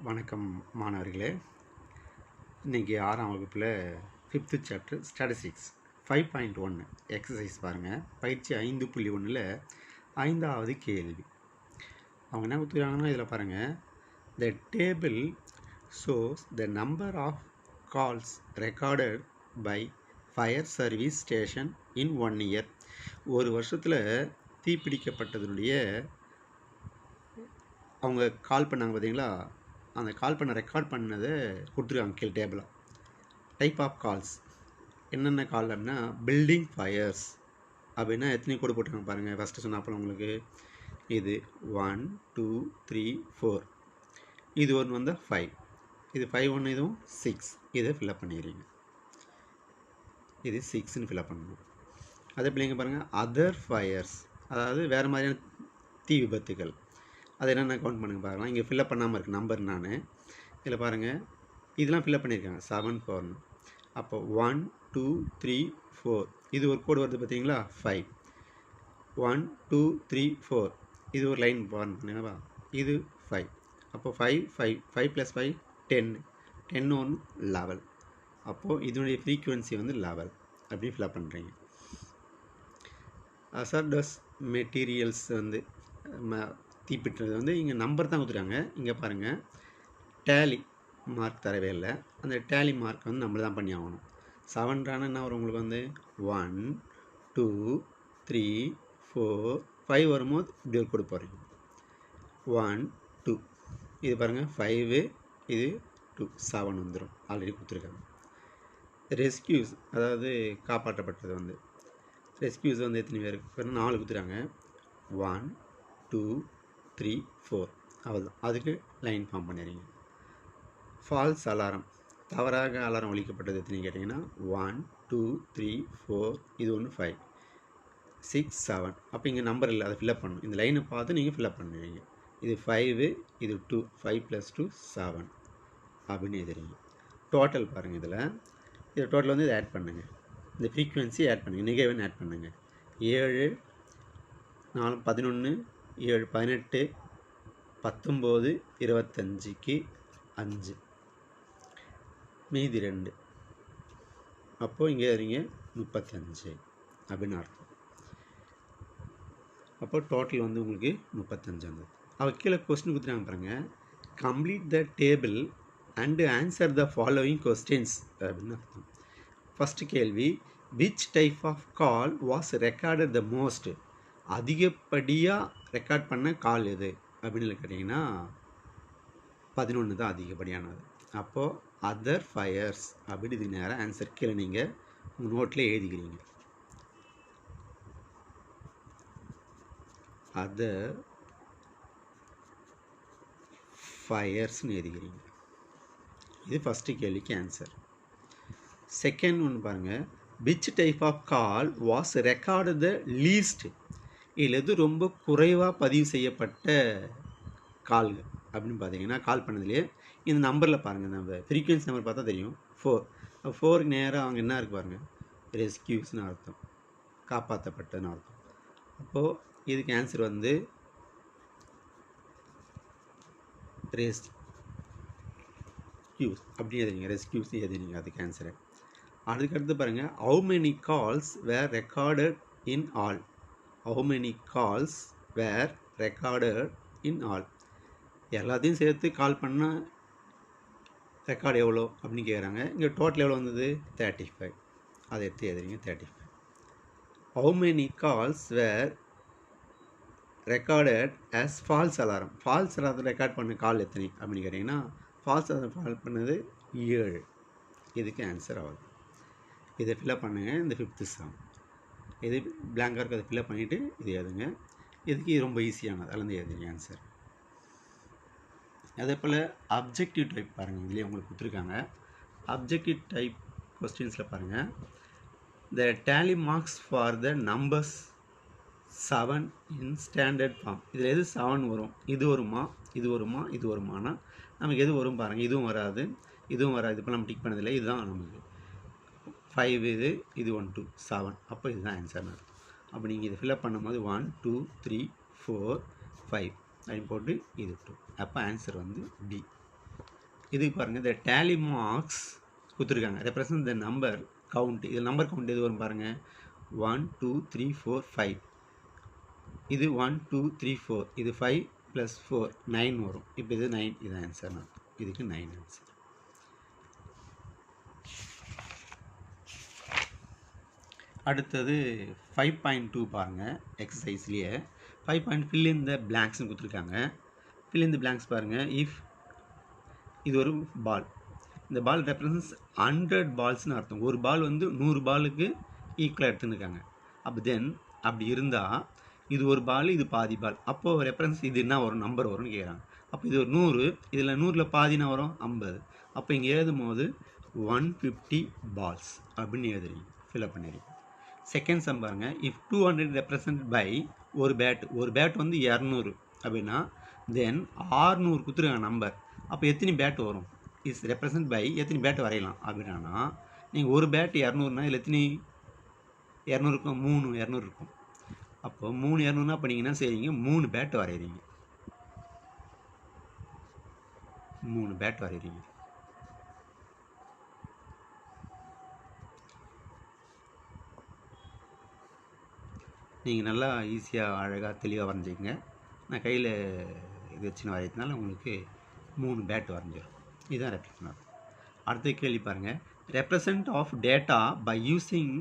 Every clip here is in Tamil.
வணக்கம் மாணவர்களே. இன்றைக்கி 6ஆம் வகுப்பில் 5th சாப்டர் ஸ்டாட்டிஸ்டிக்ஸ் 5.1 எக்ஸசைஸ் பாருங்கள். பயிற்சி 5.1ல் 5வது கேள்வி. அவங்க என்ன கொடுத்துருக்காங்கன்னா இதில் பாருங்கள், the table shows the number of calls recorded by fire service station in 1 year. ஒரு வருஷத்தில் தீப்பிடிக்கப்பட்டதனுடைய அவங்க கால் பண்ணாங்க பார்த்தீங்களா, அந்த கால் பண்ண ரெக்கார்ட் பண்ணதை கொடுத்துருக்காங்க கீழே டேபிளாக. டைப் ஆஃப் கால்ஸ் என்னென்ன கால் அப்படின்னா, பில்டிங் ஃபயர்ஸ் அப்படின்னா எத்தனை கோடு போட்டுருக்காங்க பாருங்கள். ஃபஸ்ட்டு சொன்னால் உங்களுக்கு இது 1 2 3 4, இது ஒன்று வந்து 5, இது 5 ஒன்று, இதுவும் 6. இதை ஃபில்அப் பண்ணிடுறீங்க. இது 6ன்னு ஃபில்அப் பண்ணணும். அதே பிள்ளைங்க பாருங்கள், அதர் ஃபயர்ஸ் அதாவது வேறு மாதிரியான தீ விபத்துகள், அது என்னென்ன கவுண்ட் பண்ணுங்க பார்க்கலாம். இங்கே ஃபில்அப் பண்ணாமல் இருக்குது நம்பர். நான் இதில் பாருங்கள், இதெல்லாம் ஃபில்அப் பண்ணியிருக்காங்க 7 4. அப்போ 1 2 3 4, இது ஒரு கோடு வருது பார்த்தீங்களா, 5 1 2 3 4, இது ஒரு லைன் பாருங்களா, இது 5. அப்போ 5 5 5 + 5 10, 10 1 11. அப்போது இதனுடைய ஃப்ரீக்குவென்சி வந்து 11 அப்படி ஃபில்அப் பண்ணுறீங்க. அசார்டஸ் மெட்டீரியல்ஸ் வந்து தீப்பிட்டுறது வந்து இங்கே நம்பர் தான் கொடுத்துருக்காங்க. இங்கே பாருங்கள், டேலி மார்க் தரவே இல்லை. அந்த டேலி மார்க் வந்து நம்மள தான் பண்ணி ஆகணும். 7 என்ன வரும் உங்களுக்கு வந்து 1 2 3 4 5 வரும்போது இப்படி ஒரு கோடு போகிறீங்க. 1 2, இது பாருங்கள் 5, இது 2 7 வந்துடும். ஆல்ரெடி கொடுத்துருக்காங்க. ரெஸ்கியூஸ் அதாவது காப்பாற்றப்பட்டது வந்து ரெஸ்கியூஸ் வந்து எத்தனை பேருக்கு 4 கொடுத்துருக்காங்க. 1 2 3 4 அவ்வளோதான். அதுக்கு லைன் ஃபார்ம் பண்ணிடுறீங்க. ஃபால்ஸ் அலாரம் தவறாக அலாரம் ஒலிக்கப்பட்டது எத்தனை கேட்டிங்கன்னா 1 2 3 4, இது ஒன்று 5 6 7. அப்போ இங்கே நம்பர் இல்லை, அதை ஃபில்அப் பண்ணணும். இந்த லைனை பார்த்து நீங்கள் ஃபில்அப் பண்ணுவீங்க. இது 5, இது 2, 5 + 2 7 அப்படின்னு எழுதுறீங்க. டோட்டல் பாருங்கள், இதில் டோட்டல் வந்து இதை ஆட் பண்ணுங்கள். இந்த ஃப்ரீக்குவென்சி ஆட் பண்ணுங்கள், நிகழ்வன் ஆட் பண்ணுங்கள். 7 4 11 7 18 19 25க்கு 5 மீதி 2. அப்போது இங்கே வரீங்க 35 அப்படின்னு அர்த்தம். அப்போ டோட்டல் வந்து உங்களுக்கு 35 வந்தது. அவள் கீழே கொஸ்டின் கொடுத்துட்டாங்க பாருங்கள், complete the table and answer the following questions அப்படின்னு அர்த்தம். ஃபஸ்ட்டு கேள்வி, which type of call was recorded the most, அதிகப்படியாக ரெக்கார்ட் பண்ண கால் எது அப்படின்னு கேட்டிங்கன்னா 11 தான் அதிகப்படியானது. அப்போது அதர் ஃபயர்ஸ் அப்படி இதுக்கு நேரம் ஆன்சர் கீழே நீங்கள் உங்கள் நோட்டில் எழுதிக்கிறீங்க. அதர் ஃபயர்ஸ்னு எழுதிக்கிறீங்க. இது ஃபஸ்ட்டு கேள்விக்கு ஆன்சர். செகண்ட் ஒன்று பாருங்கள், which type of call was record the least, இதில் எது ரொம்ப குறைவாக பதிவு செய்யப்பட்ட கால்கள் அப்படின்னு பார்த்தீங்கன்னா, கால் பண்ணதுலேயே இந்த நம்பரில் பாருங்கள், நம்ம ஃப்ரீக்வன்சி நம்பர் பார்த்தா தெரியும் 4. 4க்கு நேராக அவங்க என்ன இருக்குது பாருங்கள், ரெஸ்கியூஸ்னு அர்த்தம், காப்பாற்றப்பட்டதுன்னு அர்த்தம். அப்போது இதுக்கு ஆன்சர் வந்து ரெஸ்கியூஸ் அப்படி எழுதுறீங்க, ரெஸ்கியூஸ் எழுதுறீங்க, அதுக்கு ஆன்சரு. அதுக்கடுத்து பாருங்கள், how many calls were recorded in all, how many calls were recorded in all, எல்லாத்தையும் சேர்த்து கால் பண்ணால் ரெக்கார்டு எவ்வளோ அப்படின்னு கேட்குறாங்க. இங்கே டோட்டல் எவ்வளோ வந்தது 35, அதை எடுத்து எழுதுறீங்க 35. How many calls were recorded as false alarm, false அலாரத்தில் ரெக்கார்ட் பண்ண கால் எத்தனை அப்படின்னு கேட்டிங்கன்னா, ஃபால்ஸ் அலாரம் கால் பண்ணது 7. இதுக்கு ஆன்சர் ஆகுது. இதை ஃபில்அப் பண்ணுங்கள். இந்த 5th சம் இது பிளாங்காக இருக்குது, அதை ஃபில்அப் பண்ணிவிட்டு இது எழுதுங்க. இதுக்கு ரொம்ப ஈஸியானது, அதுலேருந்து எழுதுங்க ஆன்சர். அதே போல் அப்ஜெக்டிவ் டைப் பாருங்கள், இதுலேயே உங்களுக்கு கொடுத்துருக்காங்க. அப்ஜெக்டிவ் டைப் கொஸ்டின்ஸில் பாருங்கள், the tally marks for the numbers 7 in standard form, இதில் எது 7 வரும், இது வருமா இது வருமா இது வருமானா நமக்கு எது வரும் பாருங்கள். இதுவும் வராது இதுவும் வராது, இப்போ நம்ம டிக் பண்ணதில்லை, இதுதான் நமக்கு 5, இது 1 2 7. அப்போ இதுதான் ஆன்சர்னு அர்த்தம். அப்போ நீங்கள் இதை ஃபில்அப் பண்ணும்போது 1 2 3 4 5 அப்படின்னு போட்டு இது 2. அப்போ ஆன்சர் வந்து பி. இதுக்கு பாருங்கள் இந்த டேலி மார்க்ஸ் கொடுத்துருக்காங்க ரெப்ரசன்ட் த நம்பர் கவுண்ட். இது நம்பர் கவுண்ட் எது வரும் பாருங்கள் 1 2 3 4 5. இது 1 2 3 4. இது 5 + 4 9 வரும். இப்போ இது 9 இது ஆன்சர். இதுக்கு 9 ஆன்சர். அடுத்தது 5.2 பாருங்கள் எக்ஸசைஸ்லேயே 5. fill in the blanksனு கொடுத்துருக்காங்க. fill in the blanks பாருங்கள். இஃப் இது ஒரு பால், இந்த பால் ரெப்ரசன்ஸ் 100 பால்ஸ்னு அர்த்தம். ஒரு பால் வந்து 100 பாலுக்கு ஈக்குவலாக எடுத்துன்னு. அப்போ தென் அப்படி இருந்தால் இது ஒரு பால் இது பாதி பால், அப்போது ரெஃபரன்ஸ் இது என்ன வரும் நம்பர் வரும்னு கேட்குறாங்க. அப்போ இது ஒரு 100, இதில் 100ல் பாதினா வரும் 50. அப்போ இங்கே எழுதும் போது 150 பால்ஸ் அப்படின்னு எழுதுறீங்க, ஃபில்அப் பண்ணிடுறீங்க. செகண்ட் சம் பாருங்கள். இஃப் 200 ரெப்ரசன்ட் பை ஒரு பேட் வந்து 200 அப்படின்னா தென் 600 கொடுத்துருக்காங்க நம்பர். அப்போ எத்தனை பேட் வரும்? இஸ் ரெப்ரசன்ட் பை எத்தனை பேட் வரையலாம் அப்படின்னா நீங்கள் ஒரு பேட் 200னா இதில் எத்தனை 200 இருக்கும்? 3 200 இருக்கும். அப்போது 3 200னா பண்ணிங்கன்னா சரிங்க 3 பேட் வரைகிறீங்க. 3 பேட் வரைகிறீங்க. நீங்கள் நல்லா ஈஸியாக அழகாக தெளிவாக வரைஞ்சிங்க. நான் கையில் இது வச்சுன்னு வரைகிறதுனால உங்களுக்கு 3 பேட் வரைஞ்சிடும். இதுதான் ரெப்ரசன்ட் ஆகும். அடுத்த கேள்வி பாருங்கள். Represent of data by using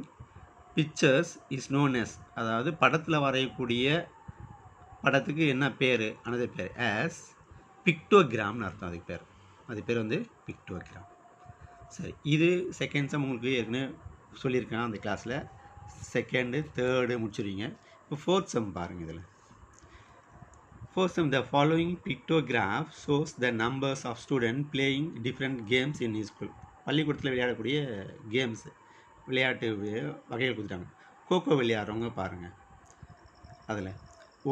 pictures is known as, அதாவது படத்தில் வரையக்கூடிய படத்துக்கு என்ன பேர்? அனதர் பேர் ஆஸ் பிக்டோகிராம்னு அர்த்தம். அது பேர் வந்து பிக்டோகிராம். சரி, இது செகண்ட் சம் உங்களுக்கு ஏற்கனவே சொல்லியிருக்கேன் அந்த கிளாஸில். செகண்டு தேர்டு முடிச்சுருவீங்க. இப்போ ஃபோர்த் சம் பாருங்கள். இதில் fourth sum, the following pictograph shows the numbers of student playing different games in school. பள்ளிக்கூடத்தில் விளையாடக்கூடிய கேம்ஸ் விளையாட்டு வகைகள் கொடுத்துட்டாங்க. கோகோ விளையாடுறவங்க பாருங்கள். அதில்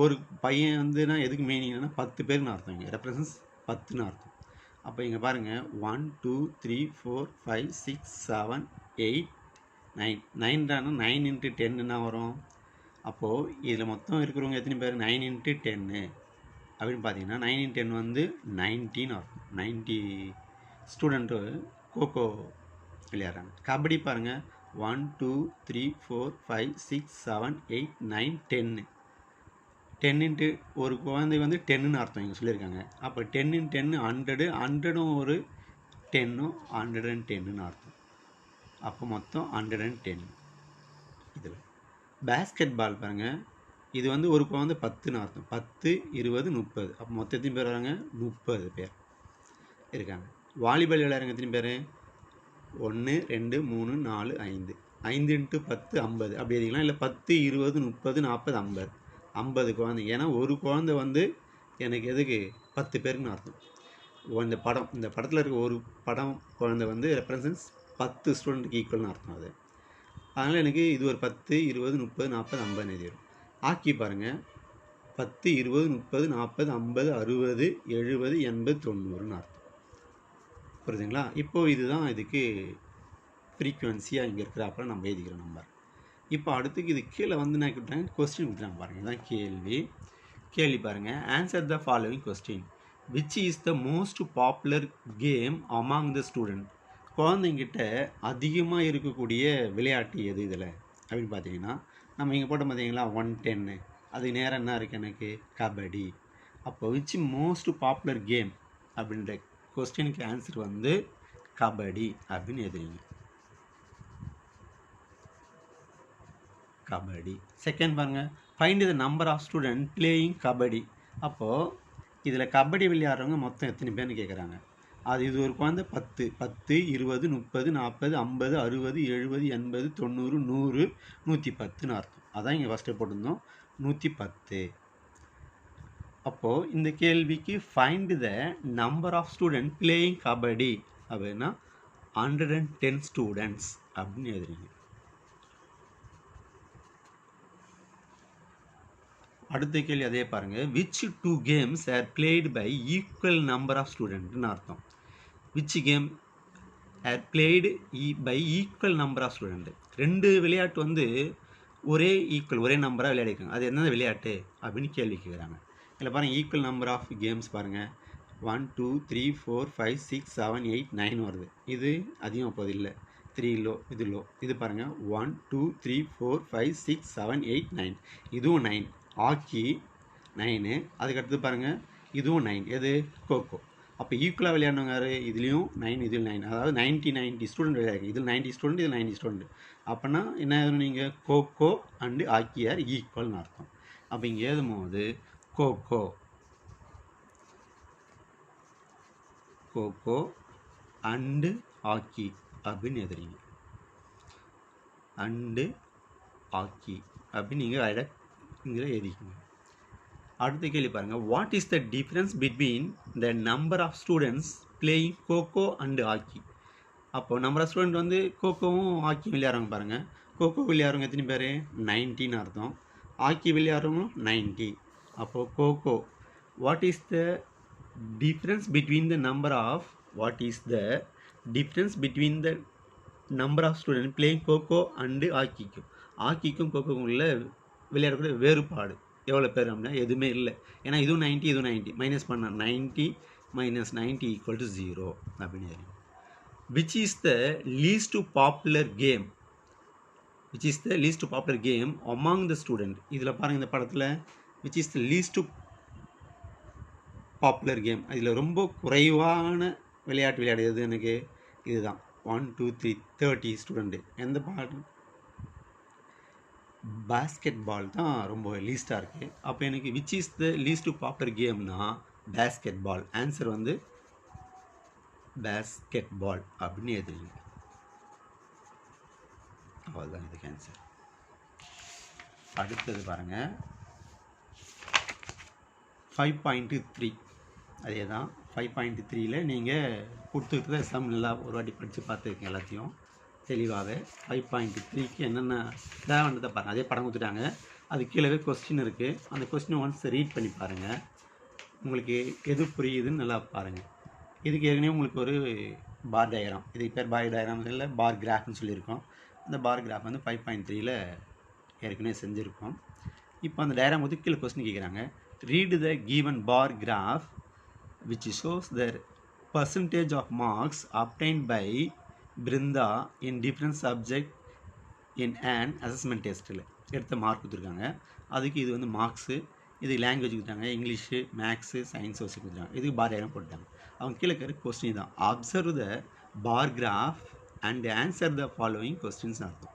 ஒரு பையன் வந்துன்னா எதுக்கு மீனிங்னா 10 பேர்னு அர்த்தம். இங்கே ரெப்ரசன்ஸ் 10ன்னு அர்த்தம். அப்போ இங்கே பாருங்கள் 1 2 3 4 5 6 7 8 9. 9 9 × 10ன்னா வரும். அப்போது இதில் மொத்தம் இருக்கிறவங்க எத்தனை பேர்? 9 × 10 அப்படின்னு பார்த்தீங்கன்னா 9 × 10 வந்து 19 அர்த்தம். 90 ஸ்டூடெண்ட்டு கோகோ விளையாடுறாங்க. கபடி பாருங்கள் 1 2 3 4 5 6 7 8 9 10. 10 ஒரு குழந்தை வந்து 10ன்னு அர்த்தம் இங்கே சொல்லியிருக்காங்க. அப்போ 10 × 10 100, 100ம் ஒரு 10ம் 110ன்னு அர்த்தம். அப்போ மொத்தம் 110. இதில் பேஸ்கெட் பால் பாருங்கள். இது வந்து ஒரு குழந்தை 10ன்னு அர்த்தம். 10 20 30. அப்போ மொத்தம் எத்தனை பேர் வராங்க? 30 பேர் இருக்காங்க. வாலிபால் விளையாடுறவங்க எத்தனை பேர்? 1 2 3 4 5. 5 × 10 50 அப்படி எழுதிக்கலாம். இல்லை 10 20 30 40 50. 50 குழந்தை. ஏன்னா ஒரு குழந்தை வந்து எனக்கு எதுக்கு 10 பேருக்குன்னு அர்த்தம். இந்த படத்தில் இருக்க ஒரு குழந்தை வந்து ரெப்ரசன்ஸ் 10 ஸ்டூடெண்ட்டுக்கு ஈக்குவல்னு அர்த்தம். அது அதனால் எனக்கு இது ஒரு 10 20 30 40 50 எழுதி வரும். ஆக்கி பாருங்கள் 10 20 30 40 50 60 70 80 90ன்னு அர்த்தம். புரியுதுங்களா? இப்போது இதுதான் இதுக்கு ஃப்ரீக்குவன்சியாக இங்கே இருக்கிறாப்புல நம்ம எழுதிக்கிறோம் நம்பர். இப்போ அடுத்துக்கு இது கீழே வந்து நான் கொடுத்தாங்க கொஸ்டின் கொடுத்துட்டாங்க பாருங்கள். இதுதான் கேள்வி பாருங்கள். Answer the following question. Which is the most popular game among the student. குழந்தைங்கிட்ட அதிகமாக இருக்கக்கூடிய விளையாட்டு எது இதில் அப்படின்னு பார்த்தீங்கன்னா நம்ம இங்கே போட்ட பார்த்தீங்களா 110. அது நேரம் என்ன இருக்குது எனக்கு? கபடி. அப்போ விச் மோஸ்ட் பாப்புலர் கேம் அப்படின்ற கொஸ்டினுக்கு ஆன்சர் வந்து கபடி அப்படின்னு எழுதுறீங்க. கபடி. செகண்ட் பாருங்கள். Find the number of student playing kabaddi. அப்போது இதில் கபடி விளையாடுறவங்க மொத்தம் எத்தனை பேர்னு கேட்குறாங்க. இது ஒரு குழந்தை 10 20 30 40 50 60 70 80 90 100 110ன்னு அர்த்தம். அதான் இங்கே ஃபஸ்ட்டு போட்டிருந்தோம் 110. அப்போது இந்த கேள்விக்கு find the number of student playing kabaddi அப்படின்னா 110 ஸ்டூடெண்ட்ஸ் அப்படின்னு எழுதுறீங்க. அடுத்த கேள்வி அதே பாருங்கள். Which 2 games are played by equal number of ஸ்டூடெண்ட்னு அர்த்தம். Which game are played by equal number of student. 2 விளையாட்டு வந்து ஒரே நம்பராக விளையாடிருக்காங்க. அது என்ன விளையாட்டு அப்படின்னு கேள்வி கேட்குறாங்க. இதில் பாருங்கள் ஈக்குவல் நம்பர் ஆஃப் கேம்ஸ் பாருங்கள். 1 2 3 4 5 6 7 8 9 வருது. இது அதிகம் போகுது இல்லை, 3 லோ, இது லோ. இது பாருங்கள் 1 2 3 4 5 6 7 8 9, இதுவும் 9. ஹாக்கி 9. அதுக்கடுத்து பாருங்கள் இதுவும் 9. எது? கோகோ. அப்போ ஈக்குவலாக விளையாடுனவங்க யார்? இதுலேயும் 9, இதில் 9. அதாவது 90 ஸ்டூடெண்ட் விளையாடுங்க. இதில் 90 ஸ்டூடெண்ட், இதில் 90 ஸ்டூடெண்ட். அப்போனா என்ன ஆகும்? நீங்கள் கோகோ அண்டு ஹாக்கி ஆர் ஈக்குவல்னு அர்த்தம். அப்போ இங்கே எழுதும் போது கோகோ கோகோ அண்டு ஹாக்கி அப்படின்னு எழுதுறீங்க. அண்டு ஹாக்கி அப்படின்னு நீங்கள் இங்கே எழுதிக்கோங்க. அடுத்த கேள்வி பாருங்கள். What is the difference between the number of students playing kho kho and hockey? அப்போது நம்பர் ஆஃப் ஸ்டூடெண்ட் வந்து கோகோவும் ஹாக்கி விளையாடுறவங்க பாருங்கள். கோகோ விளையாடுறவங்க எத்தனை பேர்? 90ன்னு அர்த்தம். ஹாக்கி விளையாடுறவங்களும் 90. அப்போது kho kho what is the difference between the number of number of student playing kho kho and ஹாக்கிக்கும். ஹாக்கிக்கும் கோகோக்கும் உள்ள விளையாடக்கூடிய வேறுபாடு எவ்வளோ பேர் அப்படின்னா எதுவுமே இல்லை. ஏன்னா இதுவும் 90, இதுவும் 90. மைனஸ் பண்ண 90 minus 90 equal to 0 அப்படின்னு. Which is the least popular game among the student? இதில் பாருங்கள் இந்த படத்தில் which is the least popular game, இதில் ரொம்ப குறைவான விளையாட்டு விளையாடுறது எனக்கு இதுதான். 1 2 3 30 ஸ்டூடெண்ட்டு. எந்த பாட்டு? பேஸ்கெட் பால் தான் ரொம்ப லீஸ்ட்டாக இருக்குது. அப்போ எனக்கு which is the least popular கேம்னா பேஸ்கெட் பால். ஆன்சர் வந்து பேஸ்கெட் பால் அப்படின்னு எழுதுறீங்க. அவ்வளோதான் இதுக்கு ஆன்சர். அடுத்தது பாருங்கள் 5.3. அதே தான் 5.3ல் நீங்கள் கொடுத்துக்கிட்டு சம் நல்லா ஒரு வாட்டி படித்து பார்த்துருக்கீங்க எல்லாத்தையும் தெளிவாகவே. 5.3க்கு என்னென்ன தேவைன்றதை பாருங்கள். அதே படம் கொடுத்துட்டாங்க, அது கீழே கொஸ்டின் இருக்குது. அந்த கொஸ்டினை ஒன்ஸ் ரீட் பண்ணி பாருங்கள், உங்களுக்கு எது புரியுதுன்னு நல்லா பாருங்கள். இதுக்கு ஏற்கனவே உங்களுக்கு ஒரு பார் டயக்ராம், இதுக்கு பேர் பார் டயக்ராம் இல்லை பார் கிராஃப்னு சொல்லியிருக்கோம். அந்த பார் கிராஃப் வந்து 5.3ல் ஏற்கனவே செஞ்சுருக்கோம். இப்போ அந்த டயக்ராம் வந்து கீழே கொஸ்டின் கேட்குறாங்க. Read the given bar graph which shows the percentage of marks obtained by Brinda in different subject in an assessment testல எடுத்த மார்க் கொடுத்துருக்காங்க. அதுக்கு இது வந்து மார்க்ஸு, இது லாங்குவேஜ் கொடுத்தாங்க, இங்கிலீஷு, மேக்ஸு, சயின்ஸ், சோசியல் கொடுத்தாங்க. இதுக்கு பார் டயக்ராம் போட்டாங்க. அவங்க கீழே இருக்கிற கொஸ்டின் தான். Observe the bar graph and answer the following questions அர்த்தம்.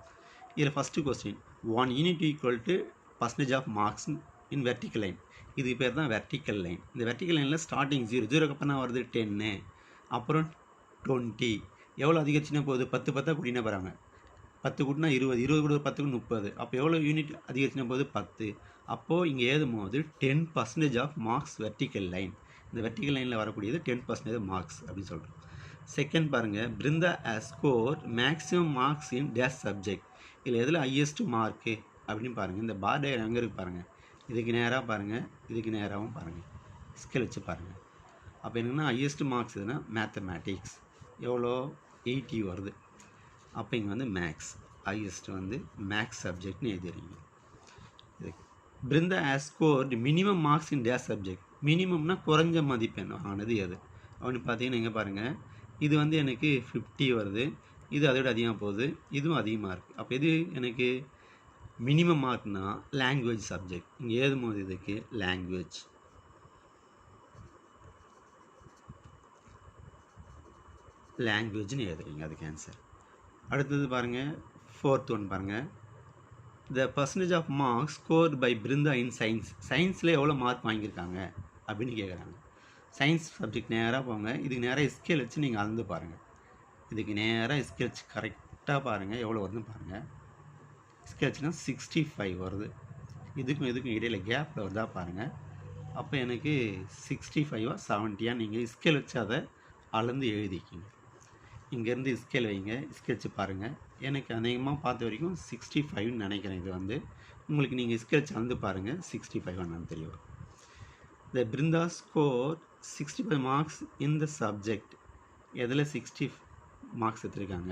இதில் first question 1 unit equal to percentage of marks in vertical line. இதுக்கு பேர் தான் வெர்டிக்கல் லைன். இந்த வெர்டிக்கல் லைனில் ஸ்டார்டிங் 0 அப்புறம் தான் வருது 10, அப்புறம் 20. எவ்வளோ அதிகரிச்சுன்னா போகுது? 10 10 கூட்டினா போகிறாங்க. 10 கூட்டினா 20, 20 கூட 10 30. அப்போ எவ்வளோ யூனிட் அதிகரிச்சுன்னா போகுது? 10. அப்போது இங்கே எழுதும் போது 10% ஆஃப் மார்க்ஸ் வெர்டிக்கல் லைன். இந்த வெர்டிக்கல் லைனில் வரக்கூடியது 10% மார்க்ஸ் அப்படின்னு சொல்கிறோம். செகண்ட் பாருங்கள், Brinda has score maximum marks in dash subject. இதில் எதில் ஹையஸ்ட் மார்க்கு அப்படின்னு பாருங்கள். இந்த பார் டயக்ராம் எங்கே இருக்குது பாருங்கள். இதுக்கு நேராக பாருங்கள், இதுக்கு நேராகவும் பாருங்கள், ஸ்கேல் வச்சு பாருங்கள். அப்போ என்னென்னா ஹையஸ்ட் மார்க்ஸ் எதுனா மேத்தமேட்டிக்ஸ். எவ்வளோ? 80 வருது. அப்போ இங்கே வந்து மேக்ஸ், ஹையஸ்ட் வந்து மேக்ஸ் சப்ஜெக்ட்னு எழுதிடுறீங்க. இதுக்கு Brinda has scored minimum marks in dash subject. மினிமம்னா குறைஞ்ச மதிப்பெண் ஆனது எது அப்படின்னு பார்த்தீங்கன்னா இங்கே பாருங்கள். இது வந்து எனக்கு 50 வருது, இது அதோட அதிகமாக போகுது, இதுவும் அதிகமாக இருக்குது. அப்போ இது எனக்கு மினிமம் மார்க்னா லாங்குவேஜ் சப்ஜெக்ட். இங்கே எழுதும் போது இதுக்கு லாங்குவேஜ்னு எழுதுறீங்க. அதுக்கு ஆன்சர். அடுத்தது பாருங்கள், 4th ஒன் பாருங்கள். The percentage of marks scored by Brinda in science. சயின்ஸில் எவ்வளோ மார்க் வாங்கியிருக்காங்க அப்படின்னு கேட்குறாங்க. சயின்ஸ் சப்ஜெக்ட் நேராக போங்க, இதுக்கு நேராக ஸ்கேல் வச்சு நீங்கள் அளந்து பாருங்கள். இதுக்கு நேராக ஸ்கேல் வச்சு கரெக்டாக பாருங்கள் எவ்வளோ வருதுன்னு பாருங்கள். ஸ்கேல் வச்சுன்னா 65 வருது. இதுக்கும் இடையில் கேப்பில் வருதா பாருங்கள். அப்போ எனக்கு 65 70 நீங்கள் ஸ்கேல் வச்சு அதை அளந்து எழுதிக்கிங்க. இங்கேருந்து ஸ்கேல் வைங்க, ஸ்கேல் வச்சு பாருங்கள். எனக்கு அநேகமாக பார்த்த வரைக்கும் 65ன்னு நினைக்கிறேன். இது வந்து உங்களுக்கு நீங்கள் ஸ்கேல் வச்சு அளந்து பாருங்கள் 65 என்னன்னு தெரியும். The Brinda score 65 marks in the subject. எதில் 60 மார்க்ஸ் எடுத்துருக்காங்க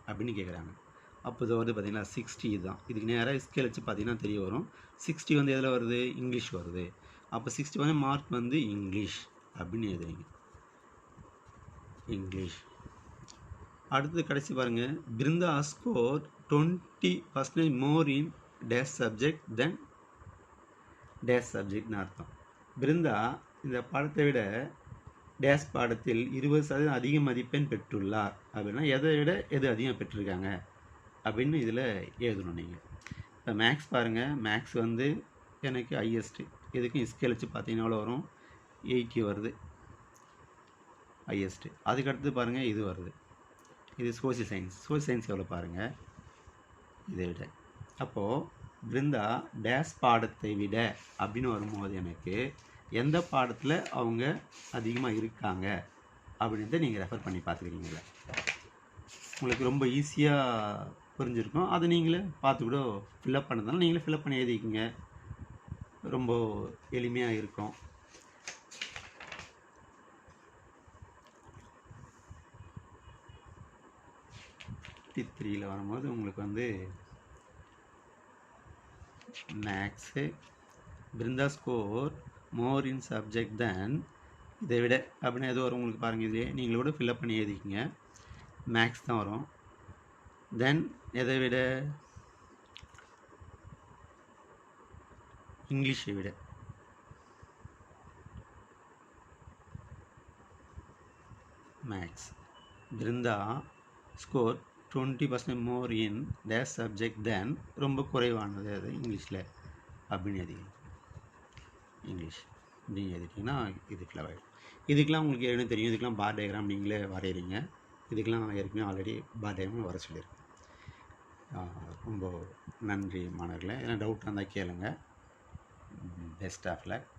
அப்படின்னு கேட்குறாங்க. அப்போ இது வந்து பார்த்திங்கன்னா 60 தான். இதுக்கு நேராக ஸ்கேல் வச்சு பார்த்தீங்கன்னா தெரிய வரும். 60 வந்து எதில் வருது? இங்கிலீஷ் வருது. அப்போ 60 வந்து மார்க் வந்து இங்கிலீஷ் அப்படின்னு எழுதுவீங்க. இங்கிலீஷ். அடுத்தது கடைசி பாருங்கள், Brinda score 20% more in dash subject then dash சப்ஜெக்ட்னு அர்த்தம். பிருந்தா இந்த பாடத்தை விட டேஷ் பாடத்தில் 20% அதிக மதிப்பெண் பெற்றுள்ளார் அப்படின்னா எதை விட எது அதிகம் பெற்றிருக்காங்க அப்படின்னு இதில் எழுதணும் நீங்கள். இப்போ மேக்ஸ் பாருங்கள், மேக்ஸ் வந்து எனக்கு ஹையஸ்ட்டு. இதுக்கும் ஸ்கேல் வச்சு பார்த்தீங்கன்னா எவ்வளோ வரும்? 80 வருது ஹையஸ்ட்டு. அதுக்கடுத்து பாருங்கள் இது வருது, இது சோசியல் சயின்ஸ். சோசியல் சயின்ஸ் எவ்வளோ பாருங்கள், இதை விட. அப்போது பிருந்தா டேஷ் பாடத்தை விட அப்படின்னு வரும்போது எனக்கு எந்த பாடத்தில் அவங்க அதிகமாக இருக்காங்க அப்படின்றத நீங்கள் ரெஃபர் பண்ணி பார்த்துக்கிறீங்களா? உங்களுக்கு ரொம்ப ஈஸியாக புரிஞ்சிருக்கும். அதை நீங்களே பார்த்து கூட ஃபில்அப் பண்ணதாலும் நீங்களே ஃபில்அப் பண்ணி எழுதிக்கிங்க, ரொம்ப எளிமையாக இருக்கும். த்ரீயில் வரும்போது உங்களுக்கு வந்து max Brinda score more in subject than இதை விட அப்படின்னா எது வரும் உங்களுக்கு பாருங்கள். இதே நீங்களே கூட ஃபில்அப் பண்ணி எழுதிக்கிங்க. மேக்ஸ் தான் வரும். தென் எதை விட? இங்கிலீஷை விட. Max Brinda score 20% more in dash subject than ரொம்ப குறைவானது அது இங்கிலீஷில் அப்படின்னு எழுதிக்கணும். இங்கிலீஷ் அப்படின்னு எழுதிட்டிங்கன்னா இது ஃபில் ஆகிடும். இதுக்கெலாம் உங்களுக்கு ஏற்கனவே தெரியும், இதுக்கெலாம் பார் டயக்ராம் நீங்களே வரைகிறீங்க. இதுக்கெலாம் ஏற்கனவே ஆல்ரெடி பார் டயக்ராம் வர சொல்லியிருக்கேன். ரொம்ப நன்றி மாணவர்களே. ஏன்னா டவுட்டாக இருந்தால் கேளுங்க. Best of luck.